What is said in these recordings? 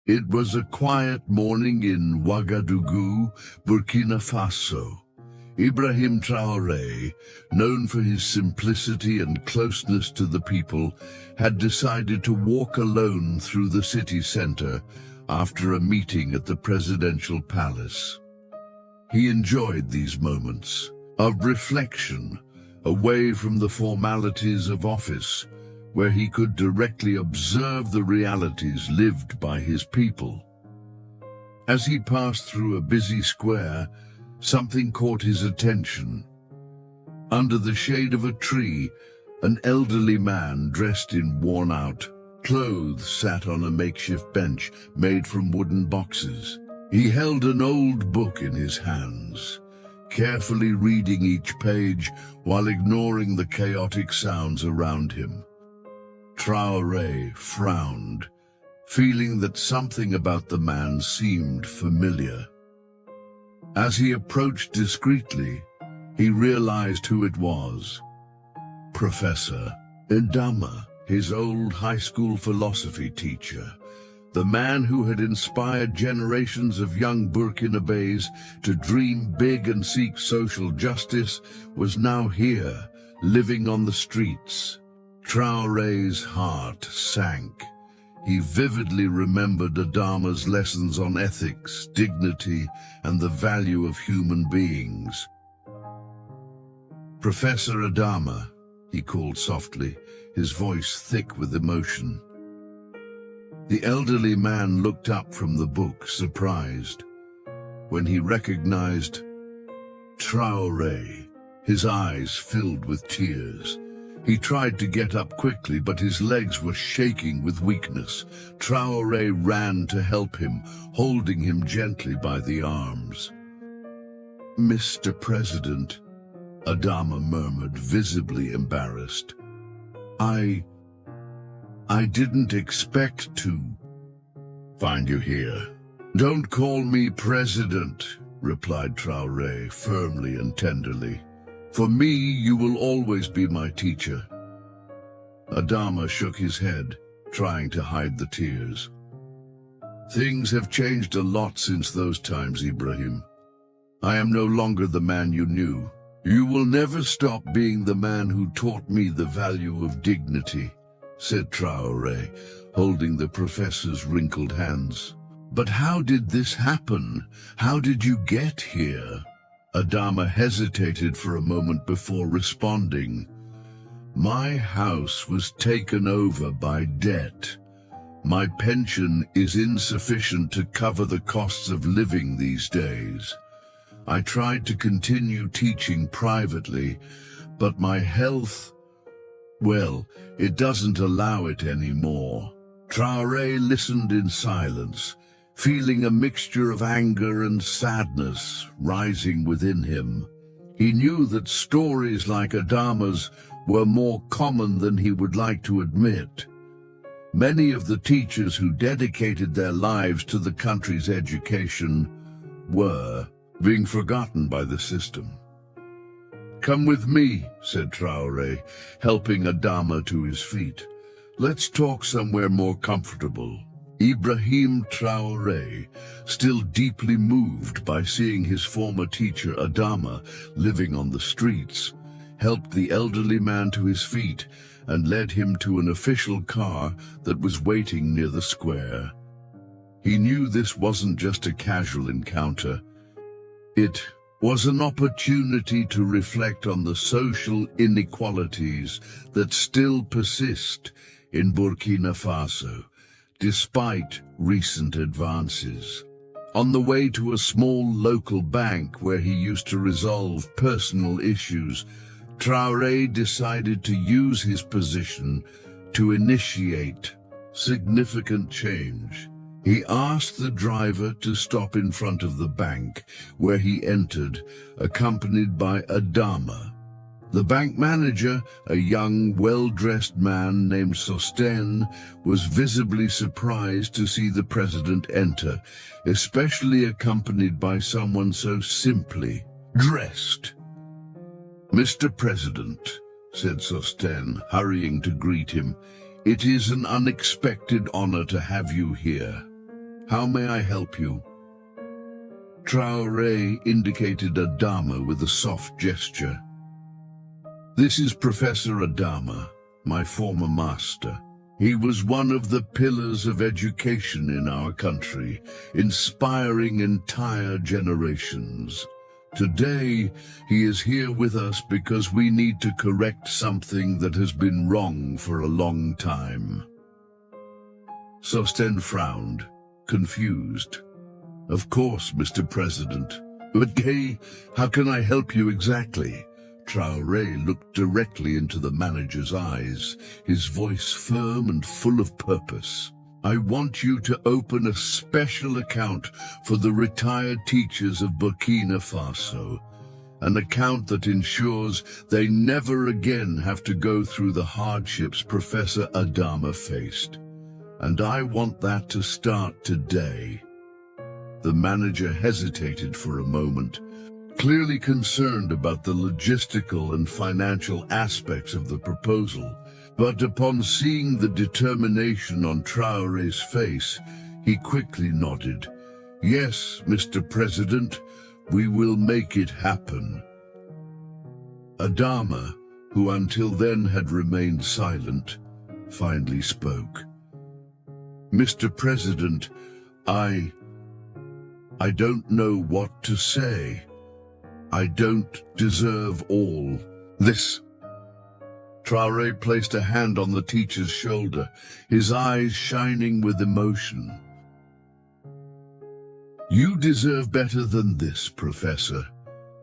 It was a quiet morning in Ouagadougou, Burkina Faso. Ibrahim Traoré, known for his simplicity and closeness to the people, had decided to walk alone through the city center after a meeting at the presidential palace. He enjoyed these moments of reflection, away from the formalities of office, where he could directly observe the realities lived by his people. As he passed through a busy square, something caught his attention. Under the shade of a tree, an elderly man dressed in worn-out clothes sat on a makeshift bench made from wooden boxes. He held an old book in his hands, carefully reading each page while ignoring the chaotic sounds around him. Traoré frowned, feeling that something about the man seemed familiar. As he approached discreetly, he realized who it was. Professor Adama, his old high school philosophy teacher, the man who had inspired generations of young Burkinabés to dream big and seek social justice, was now here, living on the streets. Traoré's heart sank. He vividly remembered Adama's lessons on ethics, dignity, and the value of human beings. "Professor Adama," he called softly, his voice thick with emotion. The elderly man looked up from the book, surprised. When he recognized Traoré, his eyes filled with tears. He tried to get up quickly, but his legs were shaking with weakness. Traoré ran to help him, holding him gently by the arms. "Mr. President," Adama murmured, visibly embarrassed. I didn't expect to find you here." "Don't call me President," replied Traoré firmly and tenderly. "For me, you will always be my teacher." Adama shook his head, trying to hide the tears. "Things have changed a lot since those times, Ibrahim. I am no longer the man you knew. You will never stop being the man who taught me the value of dignity," said Traoré, holding the professor's wrinkled hands. "But how did this happen? How did you get here?" Adama hesitated for a moment before responding. "My house was taken over by debt. My pension is insufficient to cover the costs of living these days. I tried to continue teaching privately, but my health, well, it doesn't allow it anymore." Traoré listened in silence, feeling a mixture of anger and sadness rising within him. He knew that stories like Adama's were more common than he would like to admit. Many of the teachers who dedicated their lives to the country's education were being forgotten by the system. "Come with me," said Traoré, helping Adama to his feet. "Let's talk somewhere more comfortable." Ibrahim Traoré, still deeply moved by seeing his former teacher Adama living on the streets, helped the elderly man to his feet and led him to an official car that was waiting near the square. He knew this wasn't just a casual encounter. It was an opportunity to reflect on the social inequalities that still persist in Burkina Faso, despite recent advances. On the way to a small local bank where he used to resolve personal issues, Traoré decided to use his position to initiate significant change. He asked the driver to stop in front of the bank, where he entered, accompanied by Adama. The bank manager, a young, well-dressed man named Sosten, was visibly surprised to see the president enter, especially accompanied by someone so simply dressed. "Mr. President," said Sosten, hurrying to greet him, "it is an unexpected honor to have you here." How may I help you? Traoré indicated Adama with a soft gesture. This is Professor Adama, my former master. He was one of the pillars of education in our country, inspiring entire generations. Today, he is here with us because we need to correct something that has been wrong for a long time. Sosten frowned, confused. Of course, Mr. President. But how can I help you exactly? Traoré looked directly into the manager's eyes, his voice firm and full of purpose. I want you to open a special account for the retired teachers of Burkina Faso, an account that ensures they never again have to go through the hardships Professor Adama faced. And I want that to start today. The manager hesitated for a moment, clearly concerned about the logistical and financial aspects of the proposal. But upon seeing the determination on Traoré's face, he quickly nodded. Yes, Mr. President, we will make it happen. Adama, who until then had remained silent, finally spoke. Mr. President, I don't know what to say. I don't deserve all this. Traoré placed a hand on the teacher's shoulder, his eyes shining with emotion. You deserve better than this, Professor.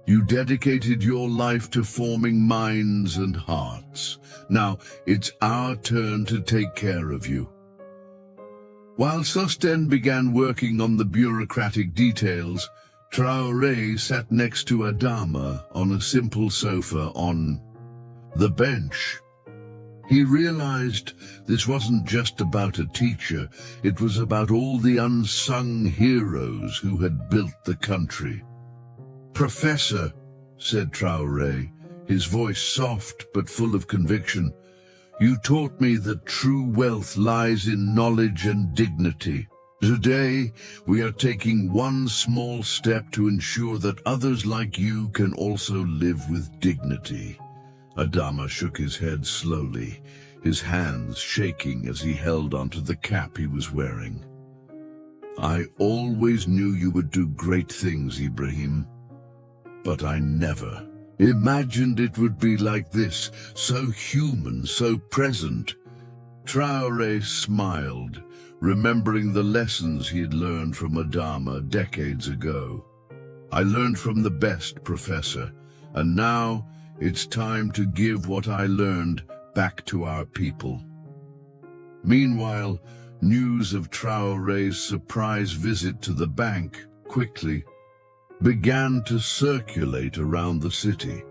You dedicated your life to forming minds and hearts. Now it's our turn to take care of you. While Sosten began working on the bureaucratic details, Traoré sat next to Adama on a simple sofa on the bench. He realized this wasn't just about a teacher, it was about all the unsung heroes who had built the country. Professor, said Traoré, his voice soft but full of conviction, you taught me that true wealth lies in knowledge and dignity. Today, we are taking one small step to ensure that others like you can also live with dignity. Adama shook his head slowly, his hands shaking as he held onto the cap he was wearing. I always knew you would do great things, Ibrahim, but I never imagined it would be like this, so human, so present. Traoré smiled, remembering the lessons he had learned from Adama decades ago. I learned from the best, Professor, and now it's time to give what I learned back to our people. Meanwhile, news of Traoré's surprise visit to the bank quickly began to circulate around the city.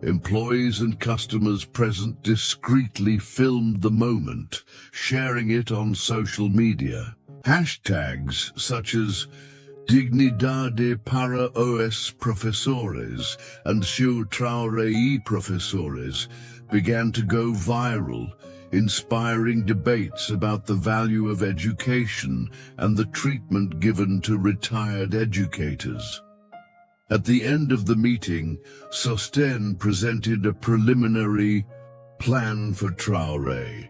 Employees and customers present discreetly filmed the moment, sharing it on social media. Hashtags such as Dignidade para os professores and Sur Traoré y professores began to go viral, inspiring debates about the value of education and the treatment given to retired educators. At the end of the meeting, Sosten presented a preliminary plan for Traoré.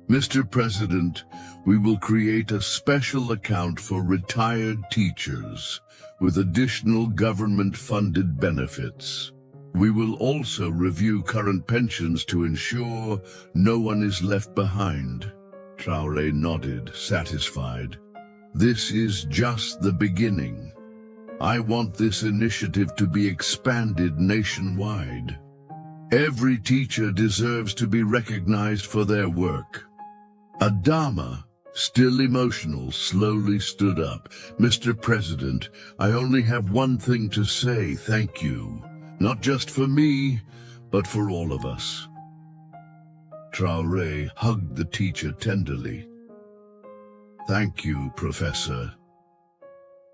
Mr. President, we will create a special account for retired teachers with additional government-funded benefits. We will also review current pensions to ensure no one is left behind. Traoré nodded, satisfied. This is just the beginning. I want this initiative to be expanded nationwide. Every teacher deserves to be recognized for their work. Adama, still emotional, slowly stood up. Mr. President, I only have one thing to say, thank you. Not just for me, but for all of us. Traoré hugged the teacher tenderly. Thank you, Professor,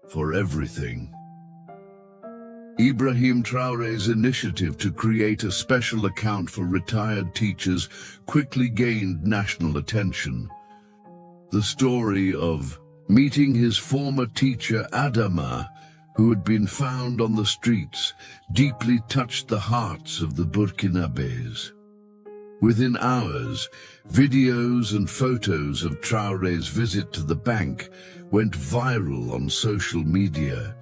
for everything. Ibrahim Traoré's initiative to create a special account for retired teachers quickly gained national attention. The story of Meeting his former teacher Adama, who had been found on the streets, deeply touched the hearts of the Burkinabés. Within hours, videos and photos of Traoré's visit to the bank went viral on social media,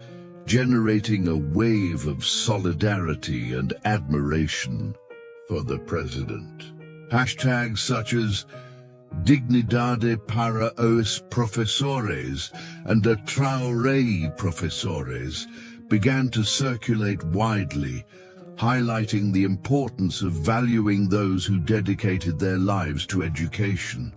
generating a wave of solidarity and admiration for the president. Hashtags such as Dignidade para os professores and a Traoré professores began to circulate widely, highlighting the importance of valuing those who dedicated their lives to education.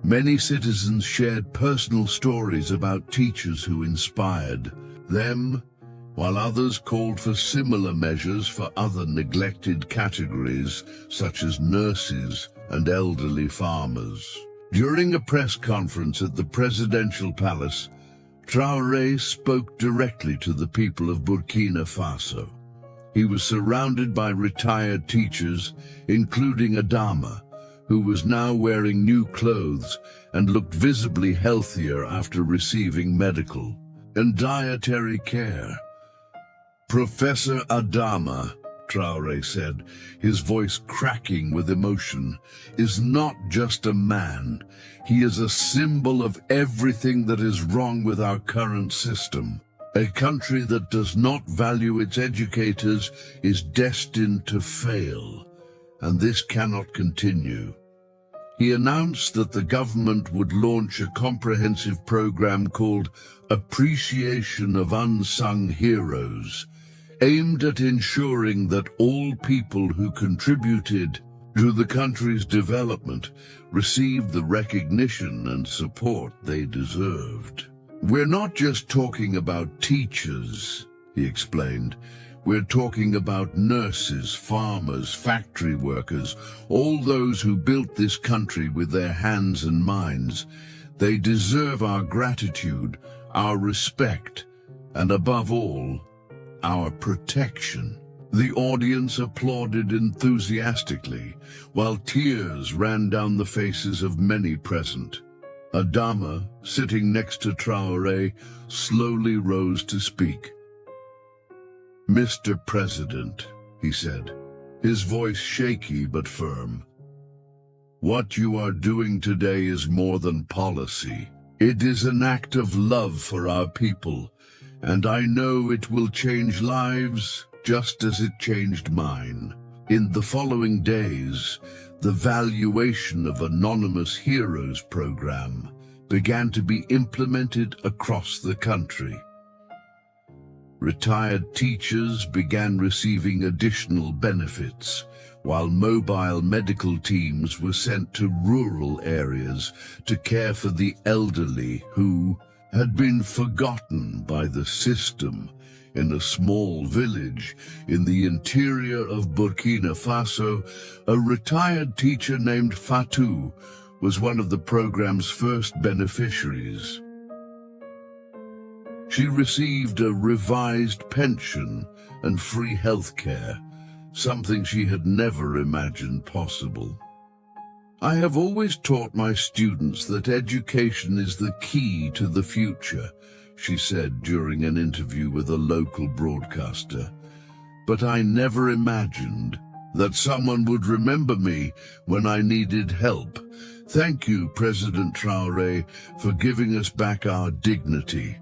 Many citizens shared personal stories about teachers who inspired them, while others called for similar measures for other neglected categories such as nurses and elderly farmers. During a press conference at the presidential palace, Traoré spoke directly to the people of Burkina Faso. He was surrounded by retired teachers, including Adama, who was now wearing new clothes and looked visibly healthier after receiving medical and dietary care. Professor Adama, Traoré said, his voice cracking with emotion, is not just a man. He is a symbol of everything that is wrong with our current system. A country that does not value its educators is destined to fail, and this cannot continue. He announced that the government would launch a comprehensive program called Appreciation of Unsung Heroes, aimed at ensuring that all people who contributed to the country's development received the recognition and support they deserved. We're not just talking about teachers, he explained. We're talking about nurses, farmers, factory workers, all those who built this country with their hands and minds. They deserve our gratitude, our respect, and above all, our protection. The audience applauded enthusiastically, while tears ran down the faces of many present. Adama, sitting next to Traoré, slowly rose to speak. "Mr. President," he said, his voice shaky but firm, "what you are doing today is more than policy. It is an act of love for our people, and I know it will change lives just as it changed mine." In the following days, the valuation of Anonymous Heroes program began to be implemented across the country. Retired teachers began receiving additional benefits, while mobile medical teams were sent to rural areas to care for the elderly who had been forgotten by the system. In a small village in the interior of Burkina Faso, a retired teacher named Fatou was one of the program's first beneficiaries. She received a revised pension and free health care, something she had never imagined possible. "I have always taught my students that education is the key to the future," she said during an interview with a local broadcaster. "But I never imagined that someone would remember me when I needed help. Thank you, President Traoré, for giving us back our dignity."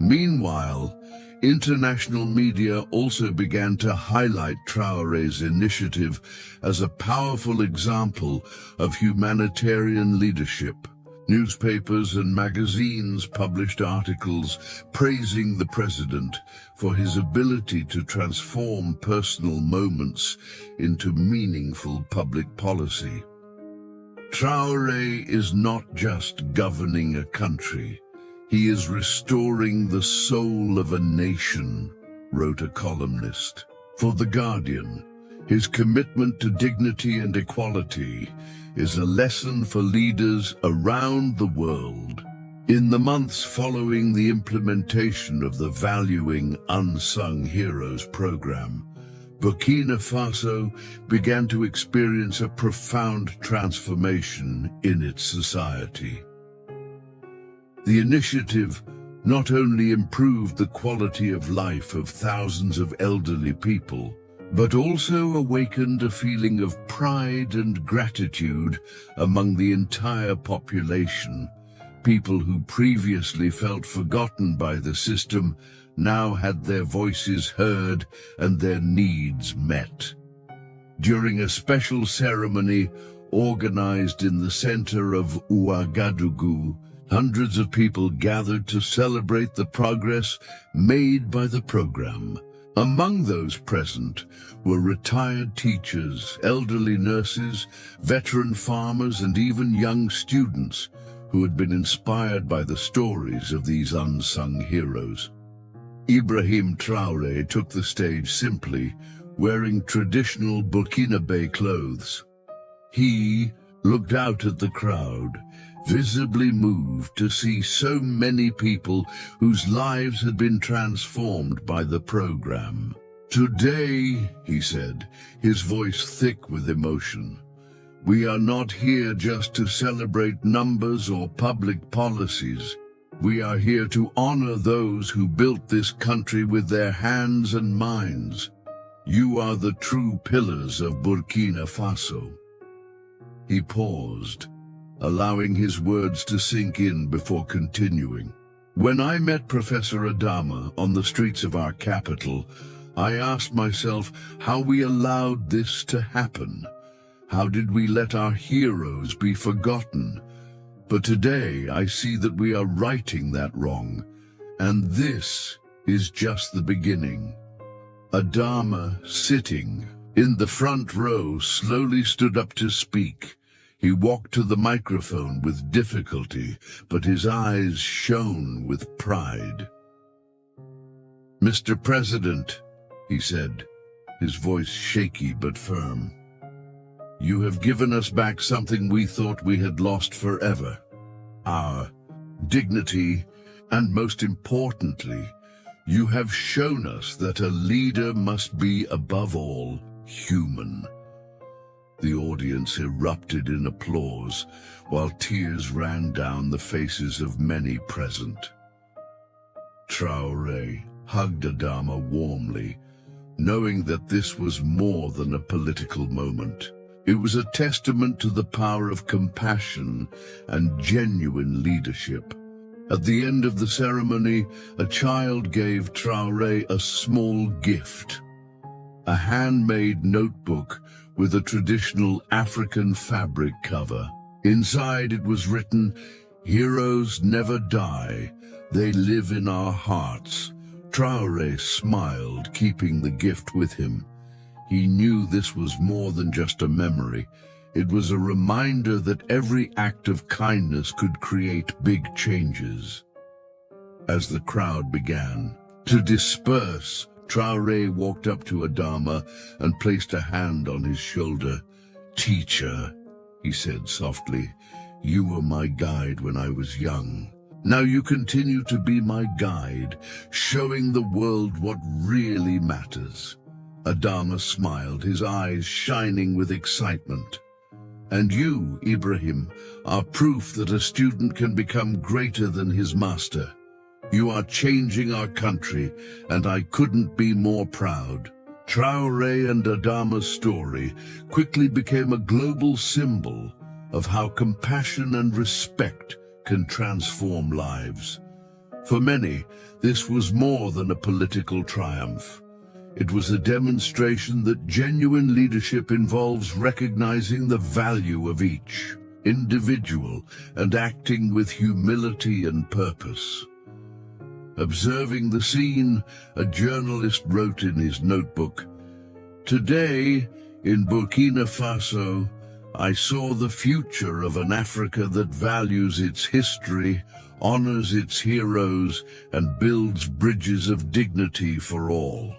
Meanwhile, international media also began to highlight Traoré's initiative as a powerful example of humanitarian leadership. Newspapers and magazines published articles praising the president for his ability to transform personal moments into meaningful public policy. Traoré is not just governing a country. He is restoring the soul of a nation, wrote a columnist. For The Guardian, his commitment to dignity and equality is a lesson for leaders around the world. In the months following the implementation of the Valuing Unsung Heroes program, Burkina Faso began to experience a profound transformation in its society. The initiative not only improved the quality of life of thousands of elderly people, but also awakened a feeling of pride and gratitude among the entire population. People who previously felt forgotten by the system now had their voices heard and their needs met. During a special ceremony organized in the center of Ouagadougou, hundreds of people gathered to celebrate the progress made by the program. Among those present were retired teachers, elderly nurses, veteran farmers, and even young students who had been inspired by the stories of these unsung heroes. Ibrahim Traoré took the stage simply, wearing traditional Burkinabe clothes. He looked out at the crowd, visibly moved to see so many people whose lives had been transformed by the program. "Today," he said, his voice thick with emotion, "we are not here just to celebrate numbers or public policies. We are here to honor those who built this country with their hands and minds. You are the true pillars of Burkina Faso." He paused, allowing his words to sink in before continuing. "When I met Professor Adama on the streets of our capital, I asked myself how we allowed this to happen. How did we let our heroes be forgotten? But today I see that we are righting that wrong, and this is just the beginning." Adama, sitting in the front row, slowly stood up to speak. He walked to the microphone with difficulty, but his eyes shone with pride. "Mr. President," he said, his voice shaky but firm, "you have given us back something we thought we had lost forever. Our dignity, and most importantly, you have shown us that a leader must be, above all, human." The audience erupted in applause, while tears ran down the faces of many present. Traoré hugged Adama warmly, knowing that this was more than a political moment. It was a testament to the power of compassion and genuine leadership. At the end of the ceremony, a child gave Traoré a small gift, a handmade notebook with a traditional African fabric cover. Inside it was written, "Heroes never die, they live in our hearts." Traoré smiled, keeping the gift with him. He knew this was more than just a memory. It was a reminder that every act of kindness could create big changes. As the crowd began to disperse, Traoré walked up to Adama and placed a hand on his shoulder. "Teacher," he said softly, "you were my guide when I was young. Now you continue to be my guide, showing the world what really matters." Adama smiled, his eyes shining with excitement. "And you, Ibrahim, are proof that a student can become greater than his master. You are changing our country, and I couldn't be more proud." Traoré and Adama's story quickly became a global symbol of how compassion and respect can transform lives. For many, this was more than a political triumph. It was a demonstration that genuine leadership involves recognizing the value of each individual and acting with humility and purpose. Observing the scene, a journalist wrote in his notebook, "Today, in Burkina Faso, I saw the future of an Africa that values its history, honors its heroes, and builds bridges of dignity for all."